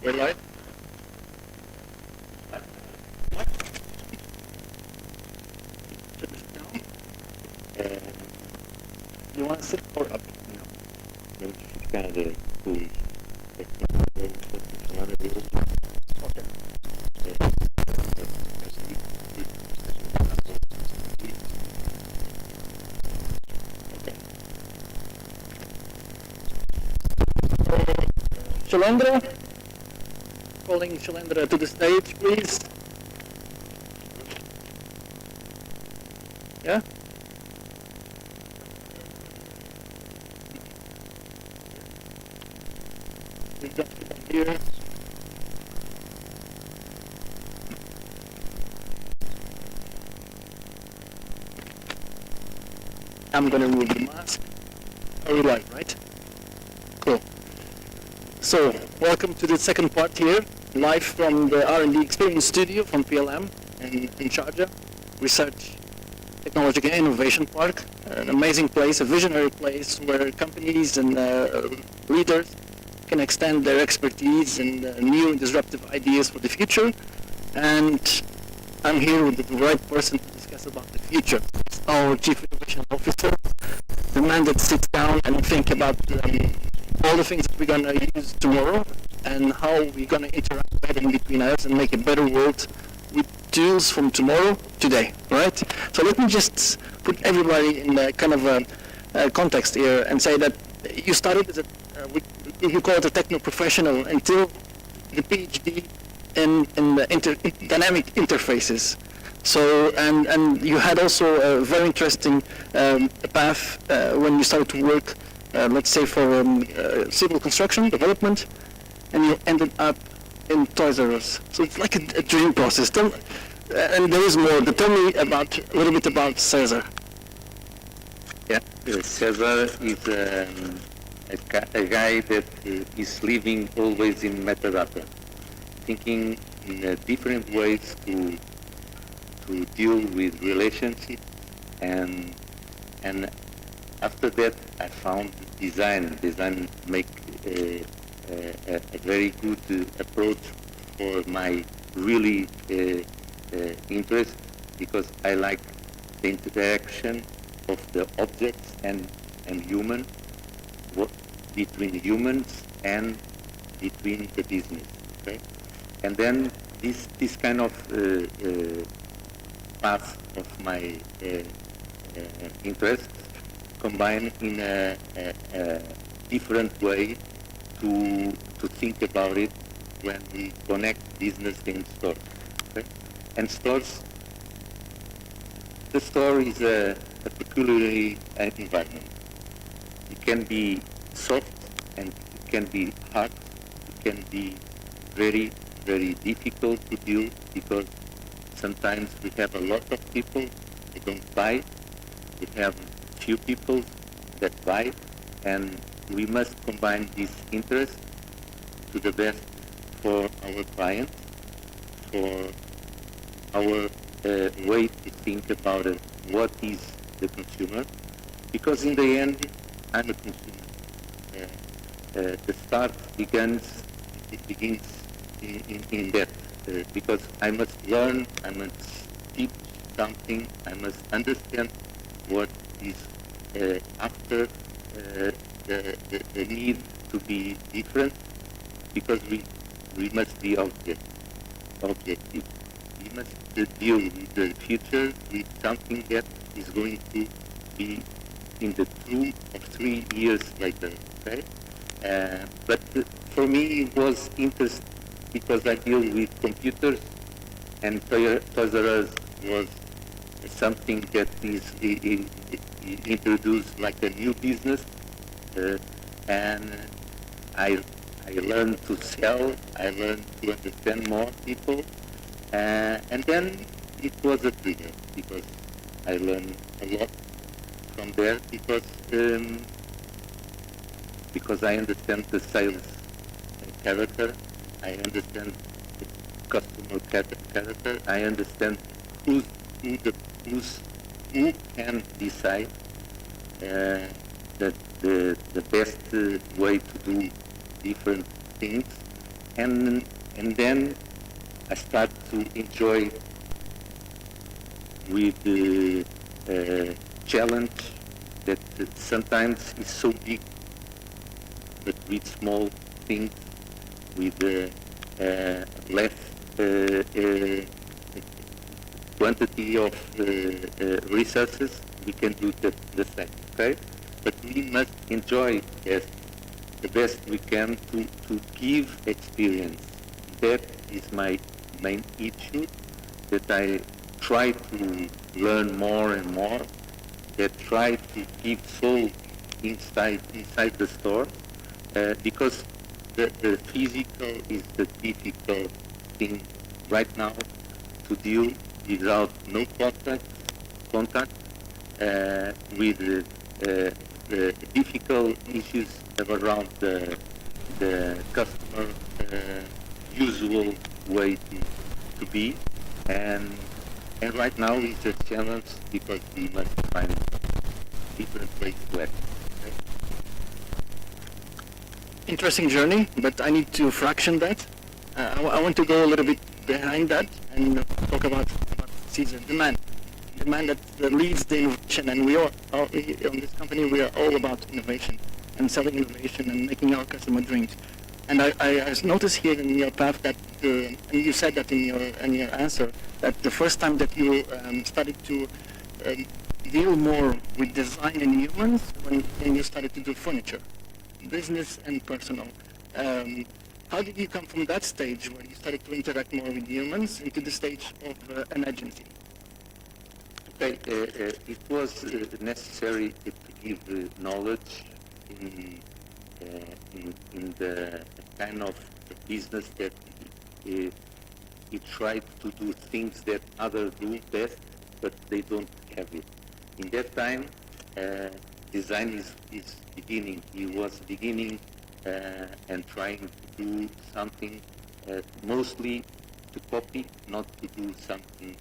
We're live. You want to sit or up? Vamos ficar com Okay. Shalendra, calling Shalendra to the stage, please. Yeah? Please don't sit on here. I'm going to remove the mask. Are we live, right? Cool. So, welcome to the second part here, live from the R&D Experience Studio from PLM in Sharjah, Research, Technology and Innovation Park, an amazing place, a visionary place where companies and leaders can extend their expertise and new and disruptive ideas for the future. And I'm here with the right person to discuss about the future. It's our Chief Innovation Officer, the man that sits down and think about all the things that we're going to use tomorrow and how we're going to interact better in between us and make a better world with tools from tomorrow, today, right? So let me just put everybody in the kind of a context here and say that you started as a, you call it a techno professional until the PhD in the dynamic interfaces. So, and you had also a very interesting path when you started to work, let's say for civil construction, development, and you ended up in Toys R Us. So it's like a dream process. And there is more. Tell me about a little bit about César. Yeah, César is a guy that is living always in metadata, thinking in different ways to deal with relationships, and after that I found design. Design make a very good approach for my really interest, because I like the interaction of the objects and human, between humans and between the business. Okay, and then this kind of path of my interest combined in a different way to think about it when we connect business and stores. Okay? And stores, the store is a peculiar environment. It can be soft and it can be hard. It can be very, very difficult to deal, because sometimes we have a lot of people that don't buy. We have few people that buy, and we must combine this interest to the best for our clients, for our way to think about it, what is the consumer, because in the end, I'm a consumer. The start begins in that, because I must learn, I must teach something, I must understand what is after the need to be different, because we must be objective. We must deal with the future with something that is going to be in the 2 or 3 years later. Okay? But for me it was interest because I deal with computers, and Toys R Us was something that is introduced like a new business, and I learned to sell, I learned to understand more people, and then it was a trigger, because I learned a lot from there, because I understand the sales character, I understand the customer character, I understand who can decide the best way to do different things, and then I start to enjoy with the challenge that sometimes is so big, but with small things, with less quantity of resources, we can do the same, okay? But we must enjoy as the best we can to give experience. That is my main issue, that I try to learn more and more, that try to give soul inside the store, because the physical is the difficult thing right now to deal without no contact with the difficult issues around the customer usual way to be, and right now it's a challenge because we must find different ways to act. Okay? Interesting journey, but I need to fraction that. I want to go a little bit behind that and talk about César, the man that leads the innovation, and we are in this company. We are all about innovation and selling innovation and making our customer dreams. And I noticed here in your path that, and you said that in your answer, that the first time that you started to deal more with design and humans when you started to do furniture, business and personal. How did you come from that stage where you started to interact more with humans into the stage of an agency? Okay, it was necessary to give knowledge in the kind of business that it tried to do things that others do best, but they don't have it. In that time, design is beginning. He was beginning and trying to do something mostly to copy, not to do something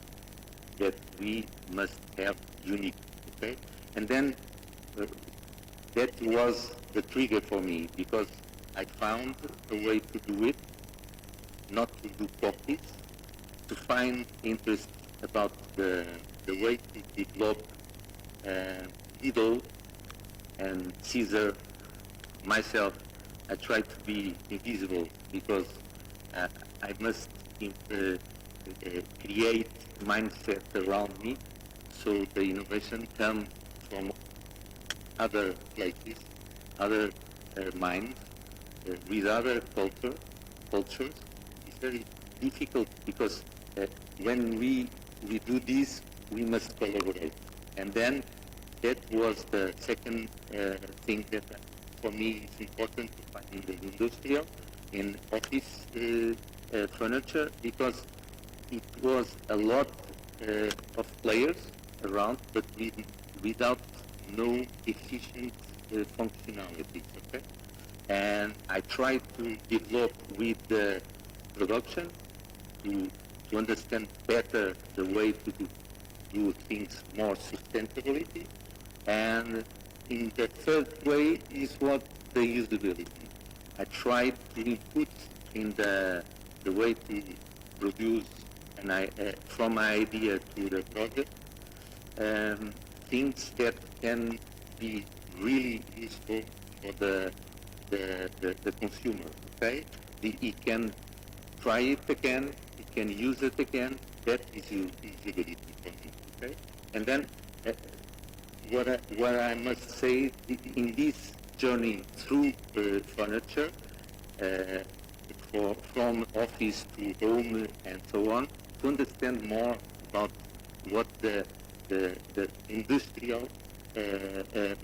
that we must have unique, okay? And then that was the trigger for me, because I found a way to do it, not to do copies, to find interest about the way to develop Guido and César, myself. I try to be invisible because I must create mindset around me, so the innovation comes from other places, other minds, with other cultures. It's very difficult because when we do this, we must collaborate. And then that was the second thing that for me is important to find in the industrial, in office furniture, because it was a lot of players around, but without no efficient functionalities, okay? And I tried to develop with the production to understand better the way to do things more sustainability. And in the third way is what the usability. I tried to input in the way to produce from idea to the project, things that can be really useful for the consumer, okay? He can try it again, he can use it again. That is usability for me, okay? And then what I must say, in this journey through furniture, from office to home and so on, to understand more about what the industrial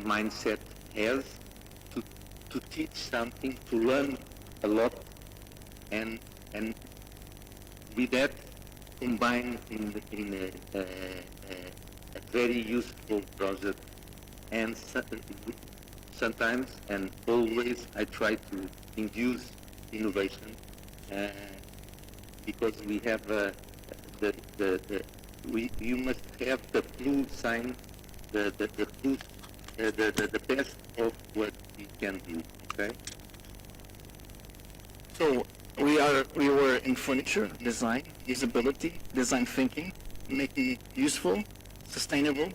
mindset has, to teach something, to learn a lot, and with that combine in a very useful project. And sometimes and always I try to induce innovation, because we have you must have the blue sign, the best of what we can do. Okay. So we were in furniture design, usability, design thinking, making it useful, sustainable,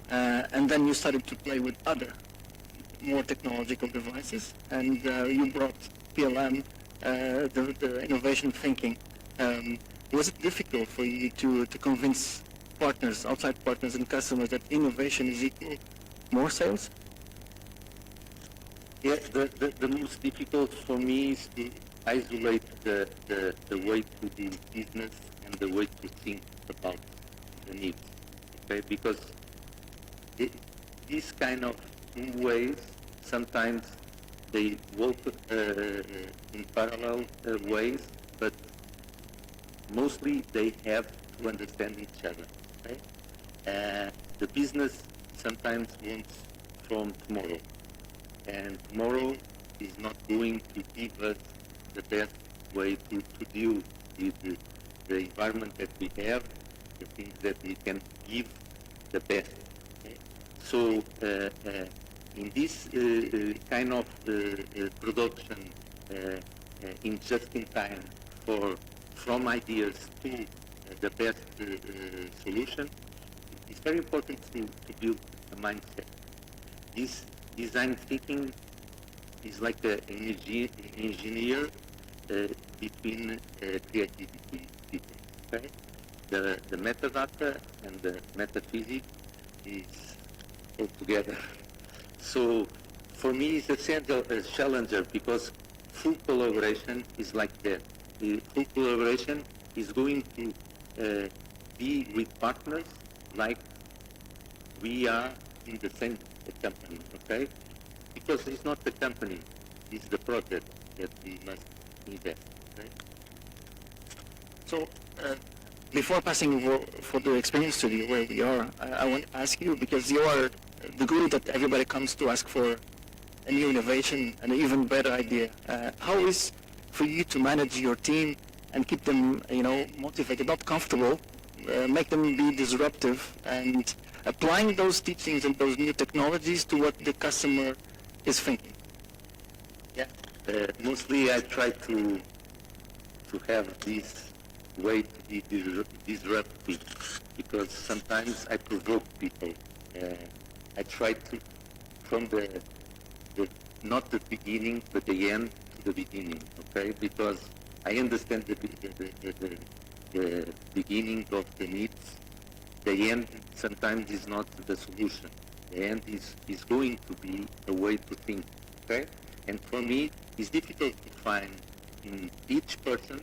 and then you started to play with other more technological devices, and you brought PLM, the innovation thinking. Was it difficult for you to convince partners, outside partners and customers that innovation is equal more sales? Yeah, the most difficult for me is to isolate the way to do business and the way to think about the needs. Okay, because these kind of two ways sometimes they work in parallel ways, but mostly they have to understand each other. Okay? The business sometimes wants from tomorrow, and tomorrow is not going to give us the best way to deal with the environment that we have, the things that we can give the best. Okay? So in this kind of production in just in time from ideas to the best solution, it's very important to build a mindset. This design thinking is like an engineer between creativity people. Okay? The metadata and the metaphysics is all together. So for me, it's a challenger because full collaboration is like that. The full collaboration is going to be with partners like we are in the same company, okay? Because it's not the company, it's the project that we must invest, okay? So, before passing over for the Experience Studio where we are, I want to ask you, because you are the guru that everybody comes to ask for a new innovation and an even better idea. How is for you to manage your team and keep them, motivated, not comfortable, make them be disruptive and applying those teachings and those new technologies to what the customer is thinking? Yeah, mostly I try to have this way to be disruptive because sometimes I provoke people. I try to, from the not the beginning, but the end to the beginning, okay? Because I understand the beginning of the needs. The end sometimes is not the solution. The end is going to be a way to think, okay? And for me, it's difficult to find in each person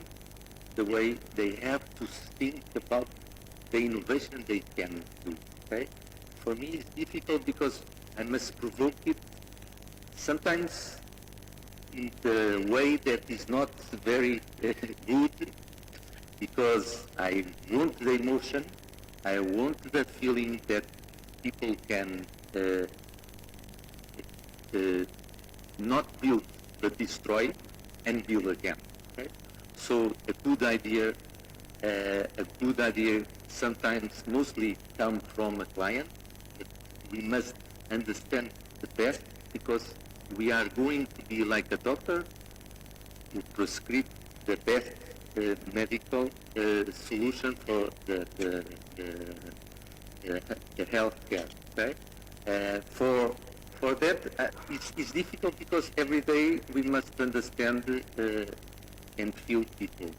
the way they have to think about the innovation they can do, okay? For me, it's difficult because I must provoke it sometimes in the way that is not very good, because I want the emotion, I want the feeling that people can not build but destroy and build again. Okay? So a good idea sometimes mostly comes from a client. But we must understand the best because we are going to be like a doctor who prescribe the best medical solution for the health care. Okay? For that, it's difficult because every day we must understand and feel people.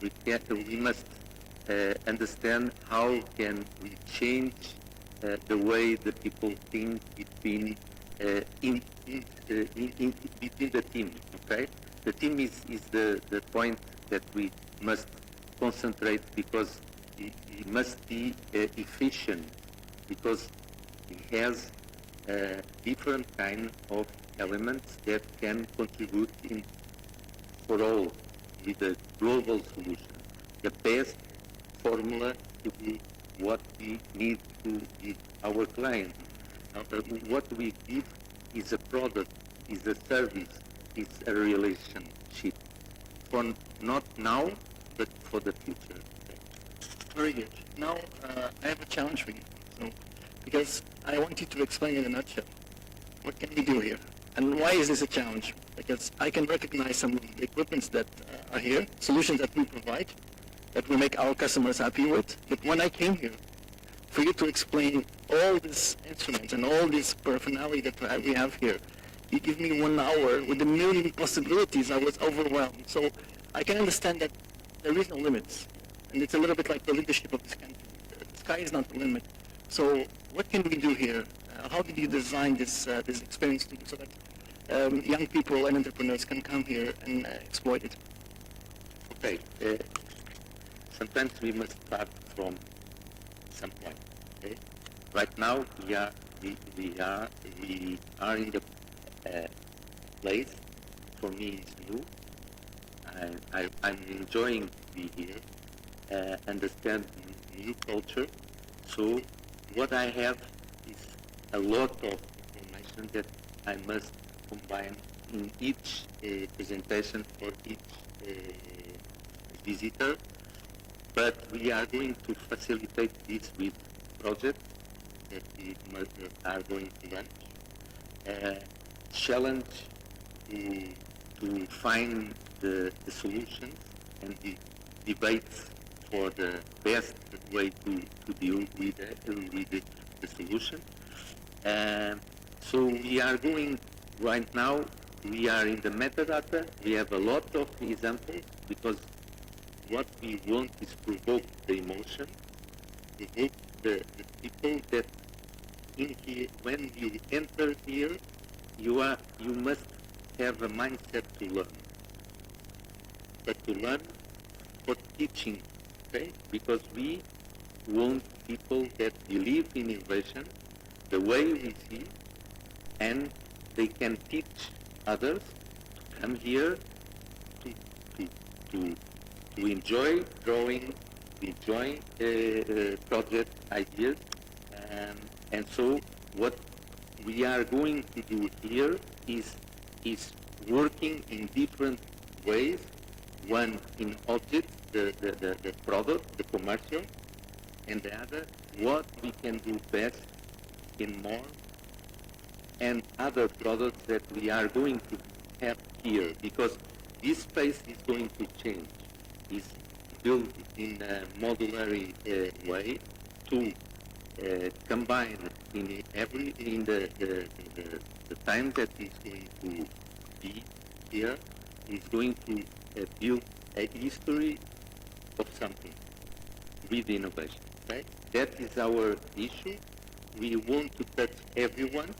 We must understand how can we change the way the people think between between the team. Okay, the team is the point that we must concentrate because it must be efficient because it has different kind of elements that can contribute for all with a global solution. The best formula to do what we need to give our client. What we give is a product, is a service, is a relationship. For not now, but for the future. Very good. Now, I have a challenge for you. So, because I want you to explain in a nutshell, what can we do here? And why is this a challenge? because I can recognize some of the equipments that are here, solutions that we provide, that we make our customers happy with. But when I came here, for you to explain all these instruments and all this paraphernalia that we have here, you give me 1 hour with a million possibilities. I was overwhelmed. So I can understand that there is no limits. And it's a little bit like the leadership of this country. The sky is not the limit. So what can we do here? How did you design this experience studio so that young people and entrepreneurs can come here and exploit it? Okay. Sometimes we must start from some point. Okay. Right now we are in the place. For me, it's new. I'm enjoying to be here, understand new culture. So what I have is a lot of information that I must combine in each presentation for each visitor. But we are going to facilitate this with projects that we are going to run. Challenge to find the solutions and the debates for the best way to deal with the solution. So we are going right now, we are in the metadata. We have a lot of examples because what we want is provoke the emotion, provoke the people that in here, when you enter here, you must have a mindset to learn. But to learn for teaching, okay? Because we want people that believe in innovation the way we see, and they can teach others to come here to enjoy drawing, to enjoy project ideas, and so what we are going to do here is working in different ways. One in object, the product, the commercial, and the other what we can do best in more, and other products that we are going to have here, because this space is going to change. It's built in a modular way to combine in the time that is going to be here, is going to build a history of something with innovation. Right? That is our issue. We want to touch everyone.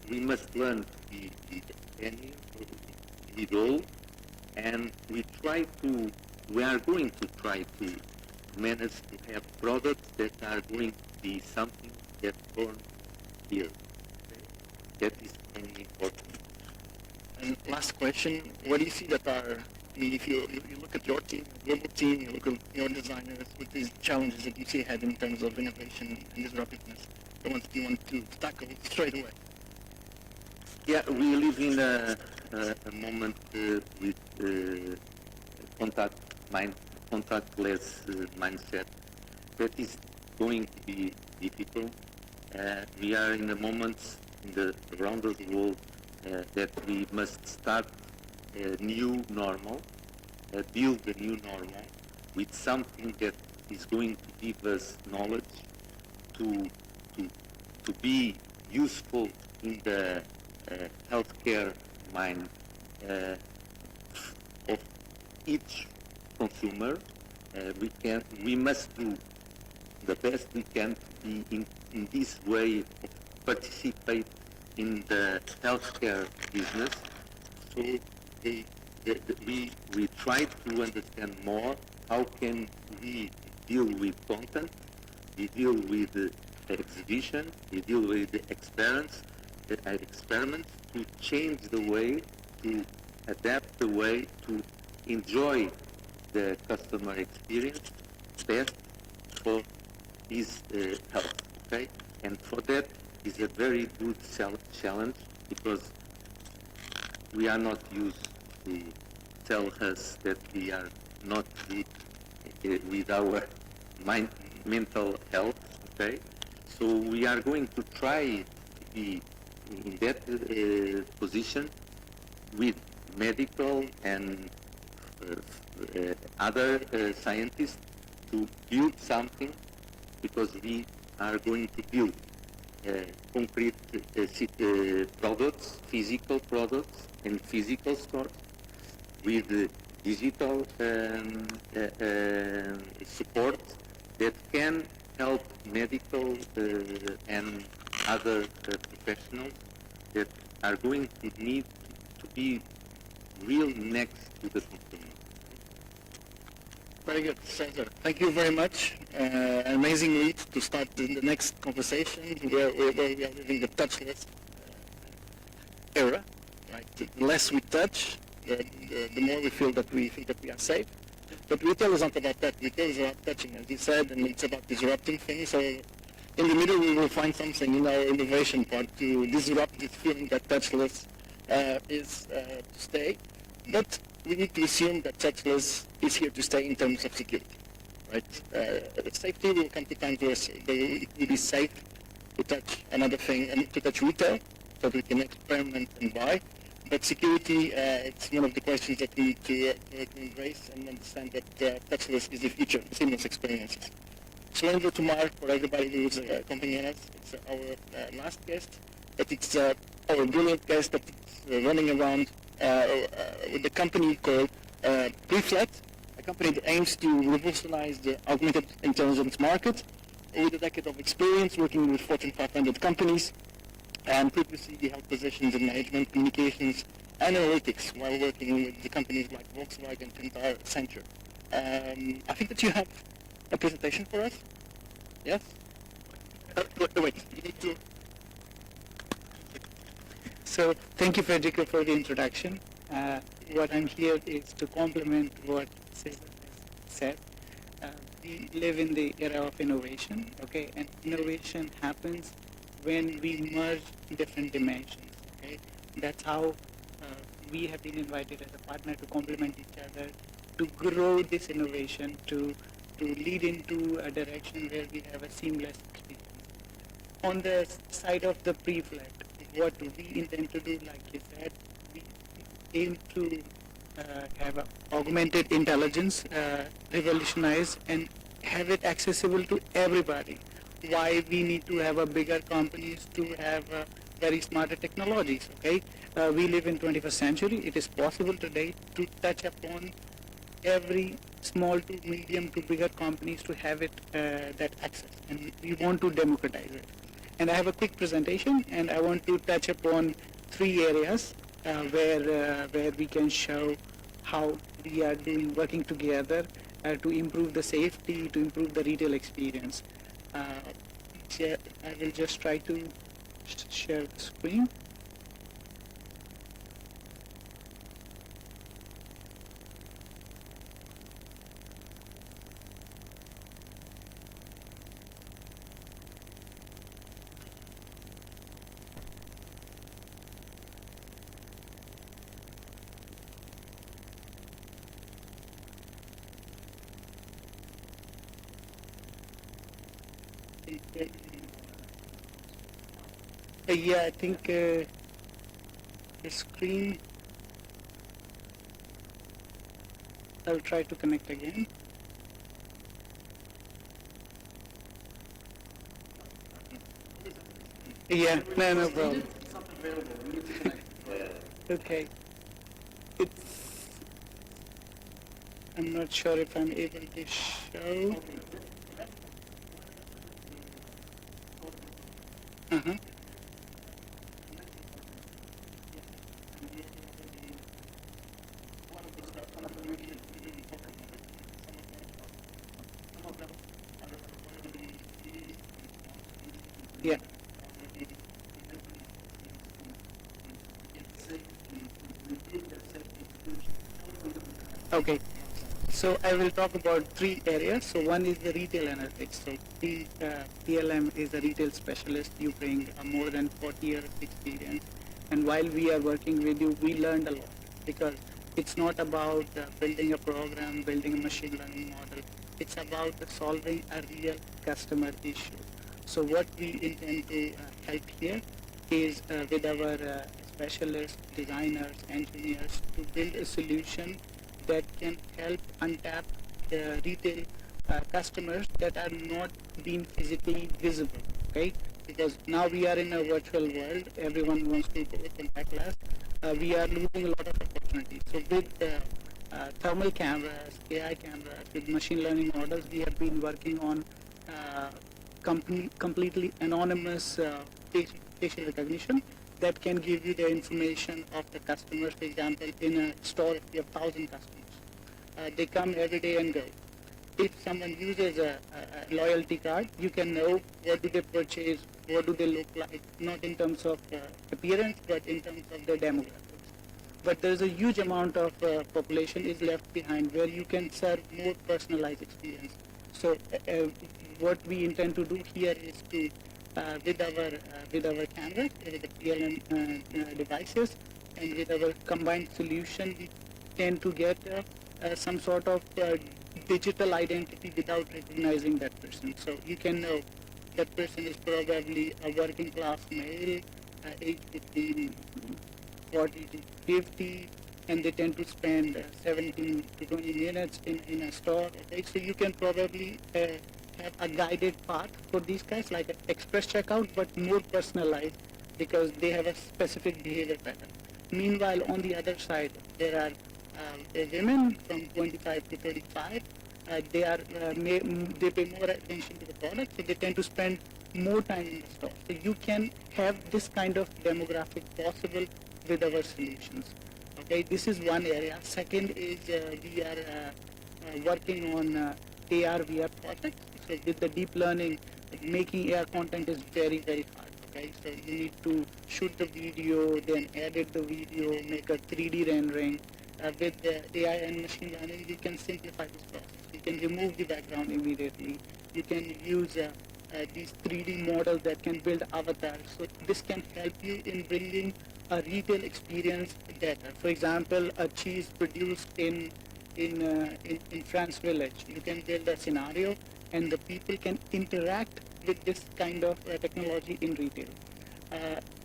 We must learn to be with all, and we are going to try to manage to have products that are going to be something that's born here. Okay? That is very important. And last question, what do you see that are, I mean, if you look at your team, global team, you look at your designers, with these challenges that you see ahead in terms of innovation and disruptiveness, the ones that you want to tackle straight away? Yeah, we live in a moment with contactless mindset that is going to be difficult. We are in a moment around the world that we must start a new normal, build a new normal with something that is going to give us knowledge to be useful in the healthcare mind of each consumer. We must do the best we can to be in this way of participate in the healthcare business. So we try to understand more how can we deal with content, we deal with exhibition, we deal with experiments to change the way, to adapt the way to enjoy the customer experience best for his health. Okay, and for that is a very good challenge, because we are not used to tell us that we are not good with our mental health. Okay, so we are going to try to be in that position with medical and other scientists to build something, because we are going to build concrete products, physical products and physical stores with digital support that can help medical and other professionals that are going to need to be real next to the consumer. Very good, César. Thank you very much. Amazing lead to start the next conversation where we are living the touchless era. Right? The less we touch, the more we feel that we think that we are safe. But retail is not about that. Retail is about touching, as you said, and it's about disrupting things. So in the middle, we will find something in our innovation part to disrupt this feeling that touchless is to stay. But we need to assume that touchless is here to stay in terms of security, right? Safety will come to times where it will be safe to touch another thing and to touch retail, so we can experiment and buy. But security, it's one of the questions that we need to embrace and understand that touchless is the future, seamless experiences. So over to Mark, for everybody who is accompanying us. It's our last guest, but it's our brilliant guest that is running around with the company called Preflat, a company that aims to revolutionize the augmented intelligence market with a decade of experience working with Fortune 500 companies and previously he held positions in management, communications, and analytics while working with the companies like Volkswagen, Kantar, Accenture. I think that you have a presentation for us. Yes? Wait, you need to... So thank you, Frederico, for the introduction. What I'm here is to complement what César has said. We live in the era of innovation, okay? And innovation happens when we merge different dimensions, okay? That's how we have been invited as a partner to complement each other, to grow this innovation, to lead into a direction where we have a seamless experience. On the side of the Preflat, what we intend to do, like you said, we aim to have a augmented intelligence, revolutionize and have it accessible to everybody. Why we need to have a bigger companies to have very smarter technologies, okay? We live in 21st century. It is possible today to touch upon every small to medium to bigger companies to have it, that access. And we want to democratize it. And I have a quick presentation, and I want to touch upon 3 areas where we can show how we are working together to improve the safety, to improve the retail experience. I will just try to share the screen. Yeah, I think the screen, I'll try to connect again. Yeah, no problem. Okay. I'm not sure if I'm able to show. Uh-huh. Yeah. Okay. So I will talk about 3 areas. So one is the retail analytics. So PLM is a retail specialist. You bring more than 40 years of experience. And while we are working with you, we learned a lot, because it's not about building a program, building a machine learning model. It's about solving a real customer issue. So what we intend to help here is with our specialists, designers, engineers to build a solution that can help untap retail customers that are not being physically visible, okay? Because now we are in a virtual world, everyone wants to go contactless. We are losing a lot of opportunities. So with thermal cameras, AI cameras, with machine learning models, we have been working on completely anonymous facial recognition that can give you the information of the customers. For example, in a store, if you have 1,000 customers, they come every day and go. If someone uses a loyalty card, you can know what do they purchase, what do they look like, not in terms of appearance, but in terms of their demographics. But there's a huge amount of population is left behind where you can serve more personalized experience. So what we intend to do here is to, with our cameras, with the PLM devices, and with our combined solution, we tend to get some sort of digital identity without recognizing that person. So you can know that person is probably a working class male, aged between 40 to 50, and they tend to spend 17 to 20 minutes in a store. Okay? So you can probably have a guided path for these guys, like an express checkout, but more personalized because they have a specific behavior pattern. Meanwhile, on the other side, there are women from 25 to 35. They pay more attention to the product, so they tend to spend more time in the store. So you can have this kind of demographic possible with our solutions. Okay, this is one area. Second is we are working on AR VR projects. So with the deep learning, making AR content is very, very hard. Okay, so you need to shoot the video, then edit the video, make a 3D rendering. With the AI and machine learning, you can simplify this process. You can remove the background immediately. You can use these 3D models that can build avatars. So this can help you in bringing a retail experience better. For example, a cheese produced in France Village. You can build a scenario, and the people can interact with this kind of technology in retail.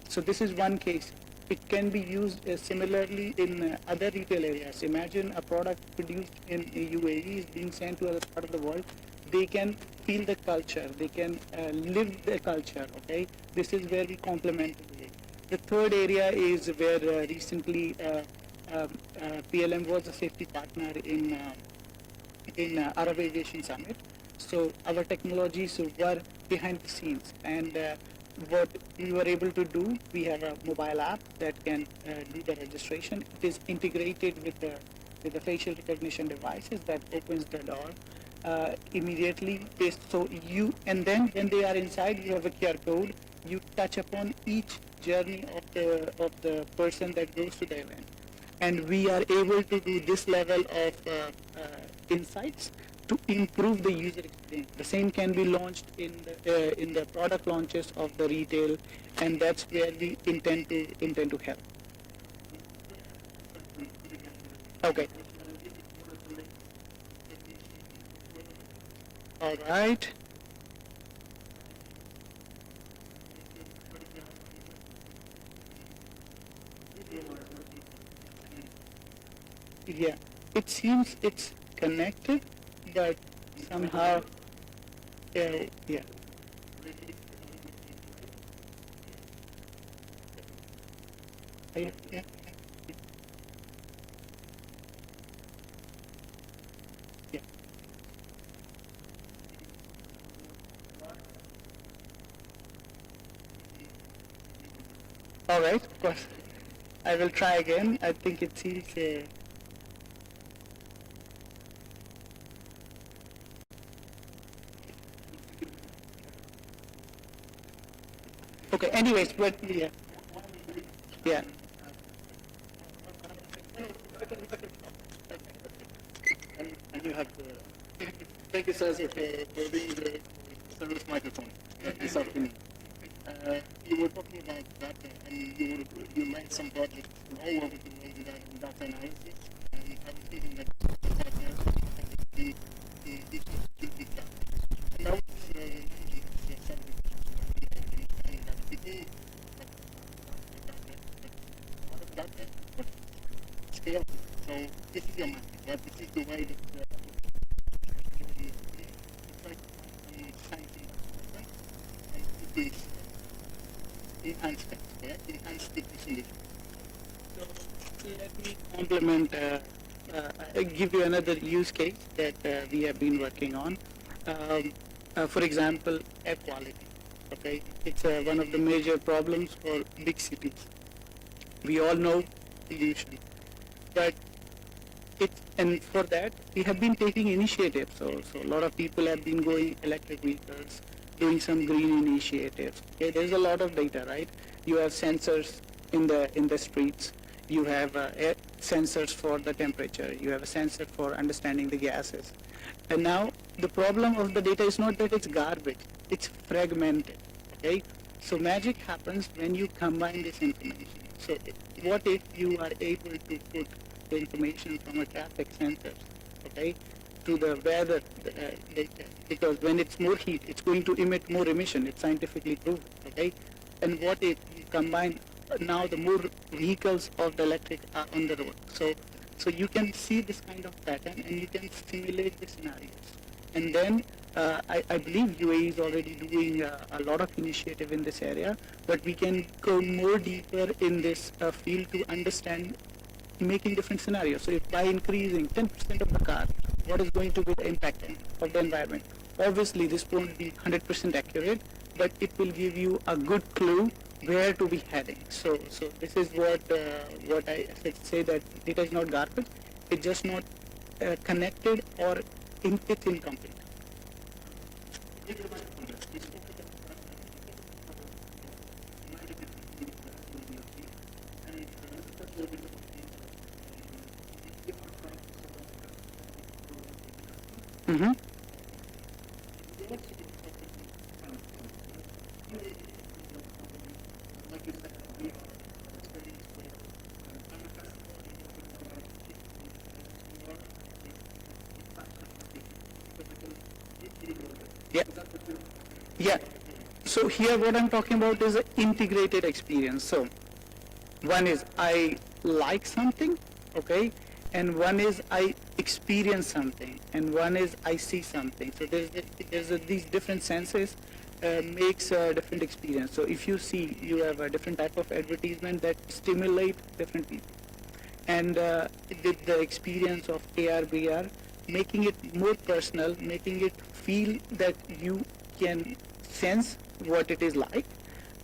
So this is one case. It can be used similarly in other retail areas. Imagine a product produced in UAE is being sent to other part of the world. They can feel the culture. They can live the culture. Okay, this is where we complement it. The third area is where recently PLM was a safety partner in Arab Aviation Summit. So our technologies were behind the scenes, and what we were able to do, we have a mobile app that can do the registration. It is integrated with the facial recognition devices that opens the door immediately. And then when they are inside, you have a QR code. You touch upon each journey of the person that goes to the event, and we are able to do this level of insights to improve the user experience. The same can be launched in the product launches of the retail, and that's where we intend to help. Okay. All right. Yeah, it seems it's connected, but somehow, yeah. Yeah. Yeah. All right, of course. I will try again. I think it seems. Okay. Anyways, but yeah. Yeah. And you have thank you, César, for being the service microphone this afternoon. You were talking about data, and you made some projects all over the world with data analysis, and I was thinking that the big data. And I was start at scale. So this is your market, right? This is the way that you try to find some science in that, right? And it is enhancement, correct? Enhanced solution. So let me complement, give you another use case that we have been working on. For example, air quality. Okay, it's one of the major problems for big cities. We all know pollution, but and for that we have been taking initiatives. So a lot of people have been going electric vehicles, doing some green initiatives. Okay, there's a lot of data, right? You have sensors in the streets. You have air sensors for the temperature. You have a sensor for understanding the gases. And now the problem of the data is not that it's garbage, it's fragmented, okay? So magic happens when you combine this information. So what if you are able to put the information from a traffic sensor, okay, to the weather data, because when it's more heat, it's going to emit more emission, it's scientifically proven, okay? And what if you combine now the more vehicles of the electric are on the road. So you can see this kind of pattern and you can simulate the scenarios. And then I believe UAE is already doing a lot of initiative in this area, but we can go more deeper in this field to understand making different scenarios. So if by increasing 10% of the car, what is going to be the impact of the environment? Obviously this won't be 100% accurate, but it will give you a good clue where to be heading. So this is what I say, that data is not garbage. It's just not connected, or it's incomplete. Mm-hmm. Yeah. So here what I'm talking about is an integrated experience. So one is I like something, okay, and one is I experience something, and one is I see something. So these different senses makes a different experience. So if you see, you have a different type of advertisement that stimulate different people, and with the experience of AR, VR, making it more personal, making it feel that you can sense what it is like,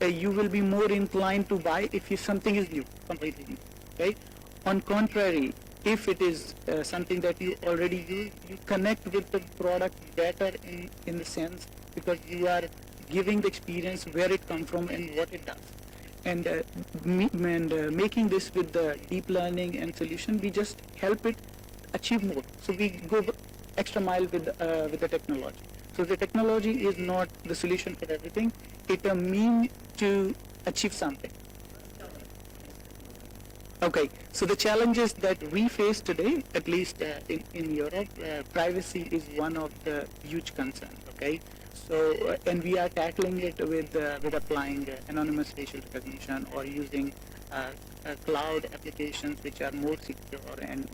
you will be more inclined to buy if something is new, completely new, right? On contrary, if it is something that you already use, you connect with the product better in the sense, because you are giving the experience where it comes from and what it does. And making this with the deep learning and solution, we just help it achieve more. So we go extra mile with the technology. So the technology is not the solution for everything. It's a mean to achieve something. Okay, so the challenges that we face today, at least in Europe, privacy is one of the huge concerns, okay? So, and we are tackling it with applying anonymous facial recognition, or using cloud applications which are more secure, and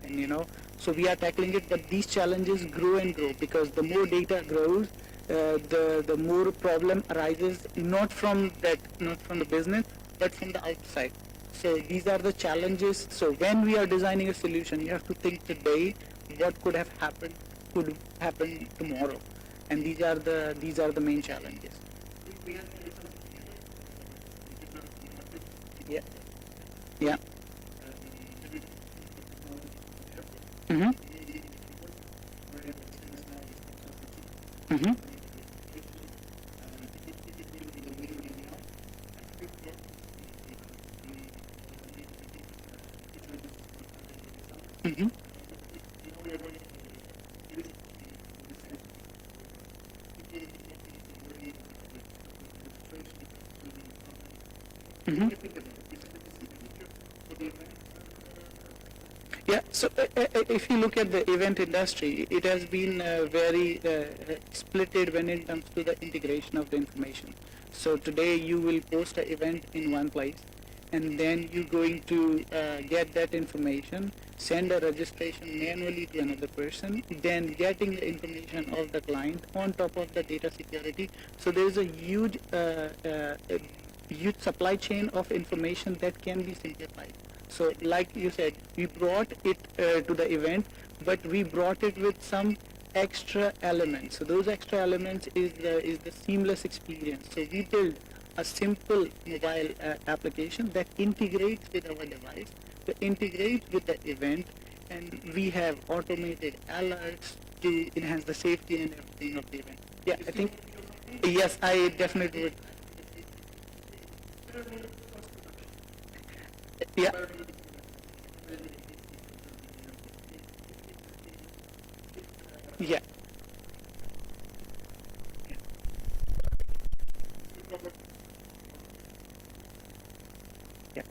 so we are tackling it, but these challenges grow and grow, because the more data grows, the more problem arises, not from the business, but from the outside. So these are the challenges. So when we are designing a solution, you have to think today what could happen tomorrow, and these are the main challenges. Yeah. Yeah. Mm-hmm. Mm-hmm. Mm-hmm. Mm-hmm. Yeah, so if you look at the event industry, it has been very splitted when it comes to the integration of the information. So today you will post an event in one place, and then you're going to get that information, send a registration manually to another person, then getting the information of the client on top of the data security. So there's a huge supply chain of information that can be simplified. So like you said, we brought it to the event, but we brought it with some extra elements. So those extra elements is the seamless experience. So we built a simple mobile application that integrates with our device, that integrates with the event, and we have automated alerts to enhance the safety and everything of the event. Yeah, I think, yes, I definitely would. Yeah. Yeah. Yeah.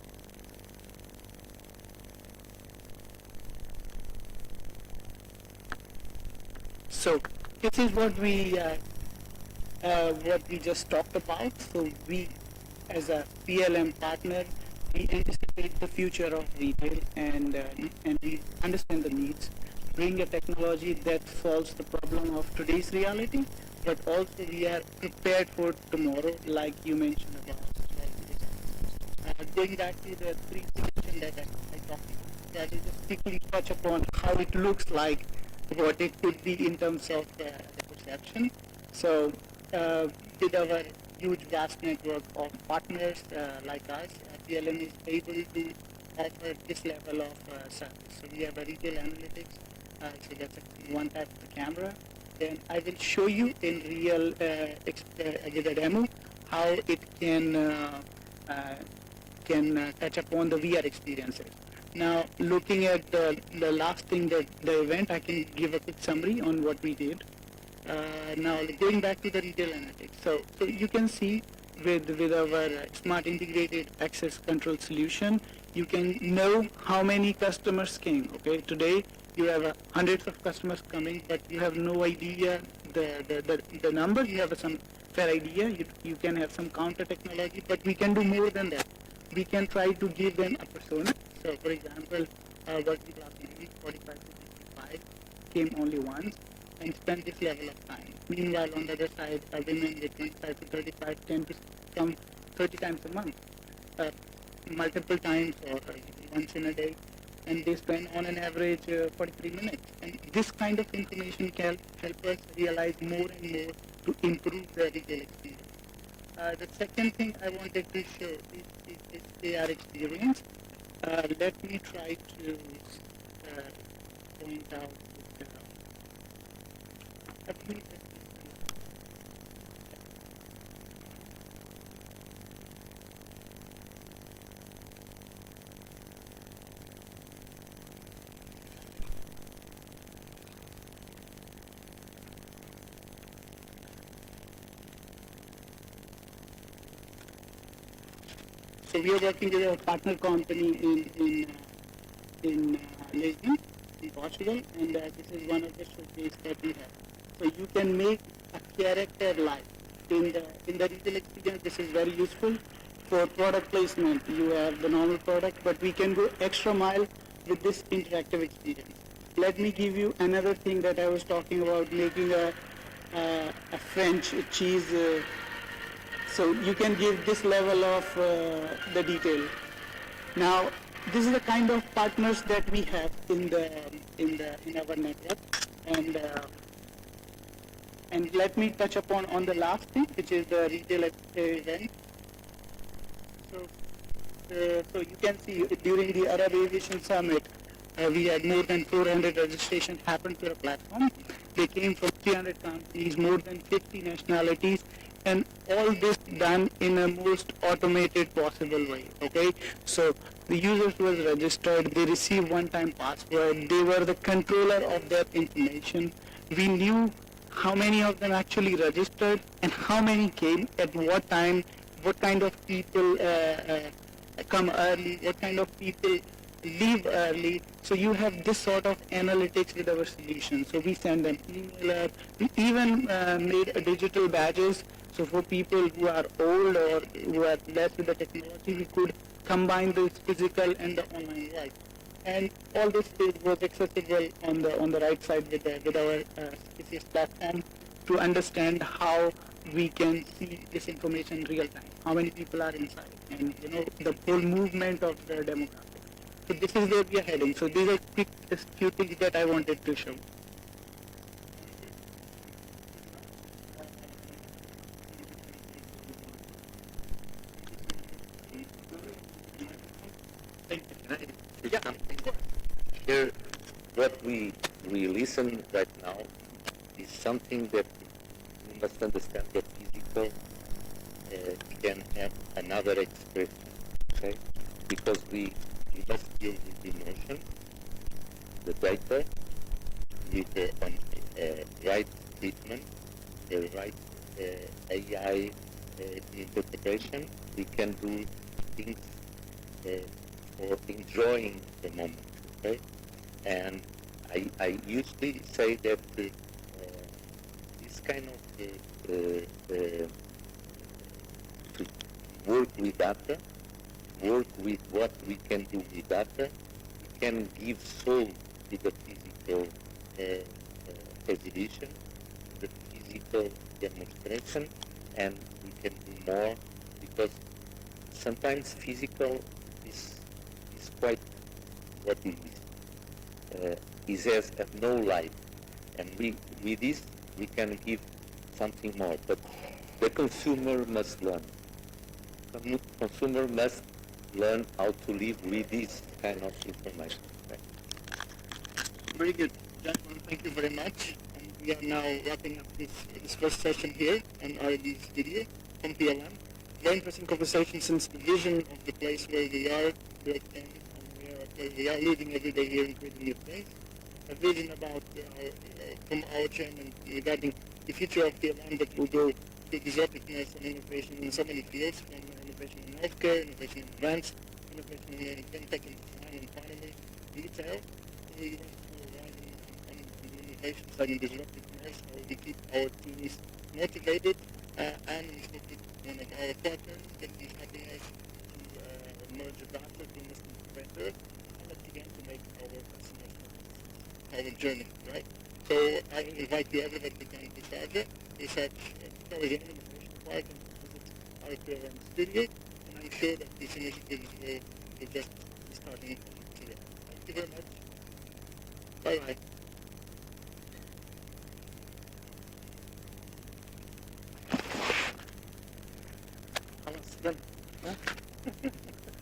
So this is what we just talked about. So we, as a PLM partner, we anticipate the future of retail, and we understand the needs, bring a technology that solves the problem of today's reality, but also we are prepared for tomorrow, like you mentioned about. Going back to the three solutions that I talked about, I will just quickly touch upon how it looks like, what it could be in terms of the perception. So with our huge vast network of partners like us, PLM is able to offer this level of service. So we have a retail analytics, so that's one type of the camera. Then I will show you in real with a demo how it can touch upon the VR experiences. Now, looking at the last thing, the event, I can give a quick summary on what we did. Now, going back to the retail analytics, so you can see with our smart integrated access control solution, you can know how many customers came. Okay, today you have hundreds of customers coming, but you have no idea the number. You have some fair idea. You can have some counter technology, but we can do more than that. We can try to give them a persona. So, for example, working class ladies, 45 to 55, came only once and spent this level of time. Meanwhile, on the other side, women with 25 to 35 tend to come 30 times a month, multiple times or once in a day, and they spend on an average 43 minutes. And this kind of information can help us realize more and more to improve the retail experience. The second thing I wanted to show is AR experience. Let me try to point out. So we are working with a partner company in Lisbon, in Portugal, and this is one of the showcase that we have. So you can make a character live in the retail experience. This is very useful for product placement. You have the normal product, but we can go extra mile with this interactive experience. Let me give you another thing that I was talking about, making a French cheese. So you can give this level of the detail. Now, this is the kind of partners that we have in our network, and let me touch upon on the last thing, which is the retail event. So you can see during the Arab Aviation Summit, we had more than 400 registrations happen to our platform. They came from 300 companies, more than 50 nationalities, and all this done in a most automated possible way. Okay, so the users was registered, they received one-time password, they were the controller of their information. We knew how many of them actually registered and how many came at what time, what kind of people come early, what kind of people leave early. So you have this sort of analytics with our solution. So we send them email. We even made digital badges. So for people who are old or who are less with the technology, we could combine the physical and the online world. And all this was accessible on the right side with our Species platform to understand how we can see this information real time, how many people are inside, and the whole movement of the demographic. So this is where we are heading. So these are a few things that I wanted to show. Yeah. Here, what we listen right now is something that we must understand that physical can have another expression, okay? Because we must deal with the emotion, the data, with the right treatment, the right AI interpretation. We can do things for enjoying the moment, okay? And I usually say that this kind of to work with data, work with what we can do with data, we can give soul to the physical exhibition, the physical demonstration, and we can do more because sometimes physical is quite what it is. It has no life, and with this we can give something more. But the consumer must learn. Consumer must learn how to live with this kind of information. Right? Very good. Gentlemen, thank you very much. And we are now wrapping up this first session here on R&D Studio from PLM. Very interesting conversation since the vision of the place where we are built in, and where we are living every day here and creating new things. A vision about from our chairman regarding the future of PLM that will go to disruptiveness and innovation in so many fields, from innovation in healthcare, innovation in events, innovation in fintech and design, and finally retail. We want to run on the innovation side and disruptiveness, how we keep our teams motivated, and we spoke with one of our partners that is helping us to merge the data to investment better, and that began to make our customers our journey, right? So I invite you everybody to come to César, research technology and innovation park, and visit our PLM studio, and I'm sure that these initiatives will just be starting today. Thank you very much. Bye-bye. خلاص يلا